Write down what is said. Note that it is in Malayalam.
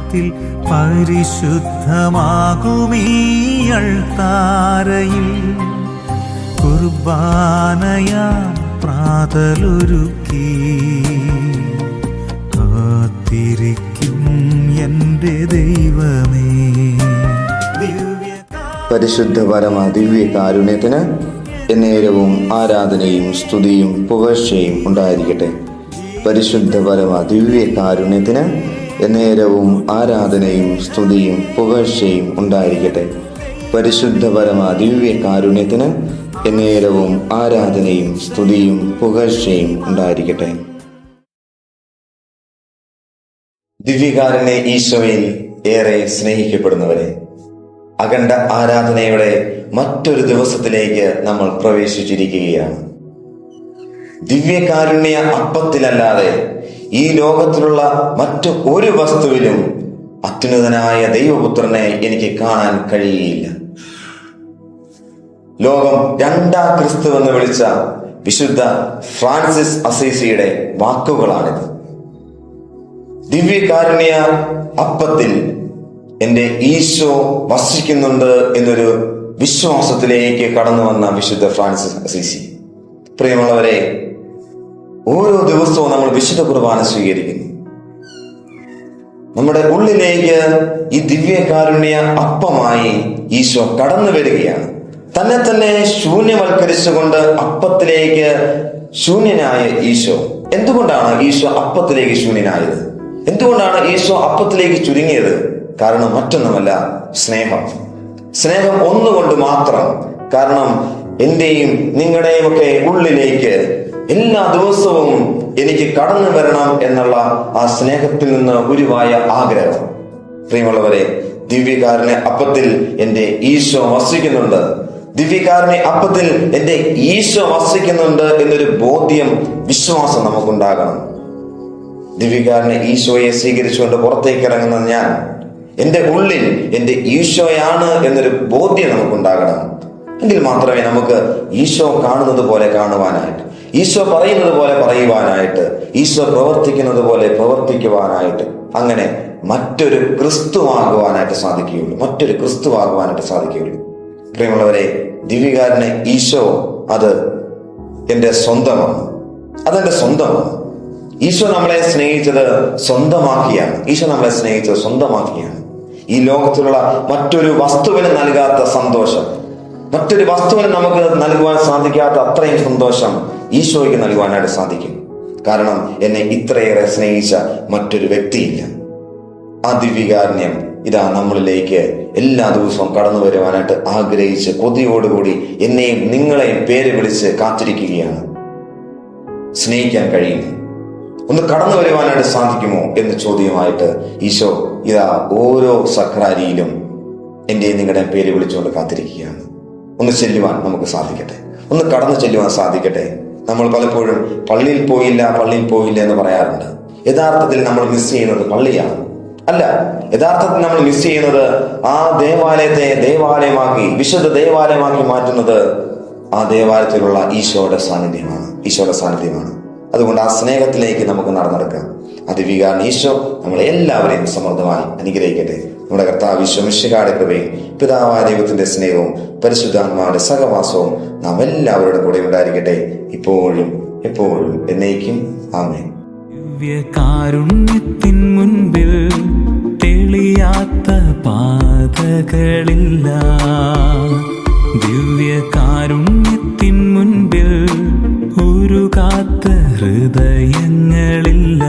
നാമത്തിൽ പരിശുദ്ധമാകുമീ അൾത്താരയിൽ കുർബാനയാം പ്രാതലൊരുക്കി കാത്തിരിക്കും എൻ്റെ ദൈവമേ. പരിശുദ്ധ പരമ ദിവ്യ കാരുണ്യത്തിന് എന്നേരവും ആരാധനയും സ്തുതിയും പുകഴ്ചയും ഉണ്ടായിരിക്കട്ടെ. പരിശുദ്ധ പരമ ദിവ്യ കാരുണ്യത്തിന് എന്നേരവും ആരാധനയും സ്തുതിയും പുകഴ്ചയും ഉണ്ടായിരിക്കട്ടെ. പരിശുദ്ധ പരമ ദിവ്യ കാരുണ്യത്തിന് എന്നേരവും ആരാധനയും സ്തുതിയും പുകഴ്ചയും ഉണ്ടായിരിക്കട്ടെ. ദിവ്യകാരുണ്യ ഈശോയിൽ ഏറെ സ്നേഹിക്കപ്പെടുന്നവരെ, അഖണ്ഡ ആരാധനയുടെ മറ്റൊരു ദിവസത്തിലേക്ക് നമ്മൾ പ്രവേശിച്ചിരിക്കുകയാണ്. ദിവ്യകാരുണ്യ അപ്പത്തിലല്ലാതെ ഈ ലോകത്തിലുള്ള മറ്റു ഒരു വസ്തുവിലും അത്യുന്നതനായ ദൈവപുത്രനെ എനിക്ക് കാണാൻ കഴിയുകയില്ല. ലോകം രണ്ടാം ക്രിസ്തു എന്ന് വിളിച്ച വിശുദ്ധ ഫ്രാൻസിസ് അസീസിയുടെ വാക്കുകളാണിത്. ദിവ്യകാരുണ്യ അപ്പത്തിൽ എൻ്റെ ഈശോ വസിക്കുന്നുണ്ട് എന്നൊരു വിശ്വാസത്തിലേക്ക് കടന്നു വന്ന വിശുദ്ധ ഫ്രാൻസിസ് അസീസി. പ്രിയമുള്ളവരെ, ഓരോ ദിവസവും നമ്മൾ വിശുദ്ധ കുർബാന സ്വീകരിക്കുന്നു. നമ്മുടെ ഉള്ളിലേക്ക് ഈ ദിവ്യകാരുണ്യ അപ്പമായി ഈശോ കടന്നു വരികയാണ്. തന്നെ തന്നെ ശൂന്യവൽക്കരിച്ചുകൊണ്ട് അപ്പത്തിലേക്ക് ശൂന്യനായ ഈശോ. എന്തുകൊണ്ടാണ് ഈശോ അപ്പത്തിലേക്ക് ശൂന്യനായത്? എന്തുകൊണ്ടാണ് ഈശോ അപ്പത്തിലേക്ക് ചുരുങ്ങിയത്? കാരണം മറ്റൊന്നുമല്ല, സ്നേഹം ഒന്നുകൊണ്ട് മാത്രം. കാരണം എന്റെയും നിങ്ങളുടെയും ഒക്കെ ഉള്ളിലേക്ക് എല്ലാ ദിവസവും എനിക്ക് കടന്നു വരണം എന്നുള്ള ആ സ്നേഹത്തിൽ നിന്ന് ഉരുവായ ആഗ്രഹം. പ്രിയമുള്ളവരെ, ദിവ്യകാരുണ്യ അപ്പത്തിൽ എൻ്റെ ഈശോ വസിക്കുന്നുണ്ട്. ദിവ്യകാരുണ്യ അപ്പത്തിൽ എൻ്റെ ഈശോ വസിക്കുന്നുണ്ട് എന്നൊരു ബോധ്യം, വിശ്വാസം നമുക്കുണ്ടാകണം. ദിവ്യകാരുണ്യ ഈശോയെ സ്വീകരിച്ചുകൊണ്ട് പുറത്തേക്ക് ഇറങ്ങുന്ന ഞാൻ, എൻ്റെ ഉള്ളിൽ എൻ്റെ ഈശോയാണ് എന്നൊരു ബോധ്യം നമുക്കുണ്ടാകണം. എങ്കിൽ മാത്രമേ നമുക്ക് ഈശോ കാണുന്നത് പോലെ കാണുവാനായിട്ട്, ഈശോ പറയുന്നത് പോലെ പറയുവാനായിട്ട്, ഈശോ പ്രവർത്തിക്കുന്നത് പോലെ പ്രവർത്തിക്കുവാനായിട്ട്, അങ്ങനെ മറ്റൊരു ക്രിസ്തുവാകുവാനായിട്ട് സാധിക്കുകയുള്ളൂ. പ്രിയമുള്ളവരെ, ദിവ്യകാരുണ്യ ഈശോ അത് എൻ്റെ സ്വന്തമാണ്. അതെന്റെ സ്വന്തമാണ്. ഈശോ നമ്മളെ സ്നേഹിച്ചത് സ്വന്തമാക്കിയാണ്. ഈ ലോകത്തിലുള്ള മറ്റൊരു വസ്തുവിന് നൽകാത്ത സന്തോഷം, മറ്റൊരു വസ്തുവിന് നമുക്ക് നൽകുവാൻ സാധിക്കാത്ത അത്രയും സന്തോഷം ഈശോയ്ക്ക് നൽകുവാനായിട്ട് സാധിക്കും. കാരണം എന്നെ ഇത്രയേറെ സ്നേഹിച്ച മറ്റൊരു വ്യക്തിയില്ല. ആ ദിവ്യകാരുണ്യം ഇതാ നമ്മളിലേക്ക് എല്ലാ ദിവസവും കടന്നു വരുവാനായിട്ട് ആഗ്രഹിച്ച് കൊതിയോടുകൂടി എന്നെയും നിങ്ങളെയും പേര് വിളിച്ച് കാത്തിരിക്കുകയാണ്. സ്നേഹിക്കാൻ കഴിയുന്നു, ഒന്ന് കടന്നു വരുവാനായിട്ട് സാധിക്കുമോ എന്ന ചോദ്യമായിട്ട് ഈശോ ഇതാ ഓരോ സക്രാരിയിലും എൻ്റെയും നിങ്ങളുടെ പേര് വിളിച്ചുകൊണ്ട് കാത്തിരിക്കുകയാണ്. ഒന്ന് ചെല്ലുവാൻ നമുക്ക് സാധിക്കട്ടെ, ഒന്ന് കടന്നു ചെല്ലുവാൻ സാധിക്കട്ടെ. നമ്മൾ പലപ്പോഴും പള്ളിയിൽ പോയില്ല എന്ന് പറയാറുണ്ട്. യഥാർത്ഥത്തിൽ നമ്മൾ മിസ് ചെയ്യുന്നത് പള്ളിയാണ്. അല്ല, യഥാർത്ഥത്തിൽ നമ്മൾ മിസ് ചെയ്യുന്നത് ആ ദേവാലയത്തെ വിശുദ്ധ ദേവാലയമാക്കി മാറ്റുന്നത് ആ ദേവാലയത്തിലുള്ള ഈശോയുടെ സാന്നിധ്യമാണ്. അതുകൊണ്ട് ആ സ്നേഹത്തിലേക്ക് നമുക്ക് നടന്നെടുക്കാം. ദിവ്യകാരുണ്യ ഈശോ നമ്മളെ എല്ലാവരെയും സമൃദ്ധമായി അനുഗ്രഹിക്കട്ടെ. നമ്മുടെ കർത്താവ് ഈശോ മിശിഹായുടെ കൃപയും പിതാവായ ദൈവത്തിന്റെ സ്നേഹവും പരിശുദ്ധാത്മാവിന്റെ സഹവാസവും നാം എല്ലാവരുടെ കൂടെ ഉണ്ടായിരിക്കട്ടെ, ഇപ്പോഴും എപ്പോഴും എന്നേക്കും. ആമേൻ. ദിവ്യകാരുണ്യത്തിൻ മുൻപിൽ തെളിയാത്ത പാതകളില്ല. ദിവ്യകാരുണ്യത്തിൻ മുൻപിൽ ഉരുകാത്ത ഹൃദയങ്ങളില്ല.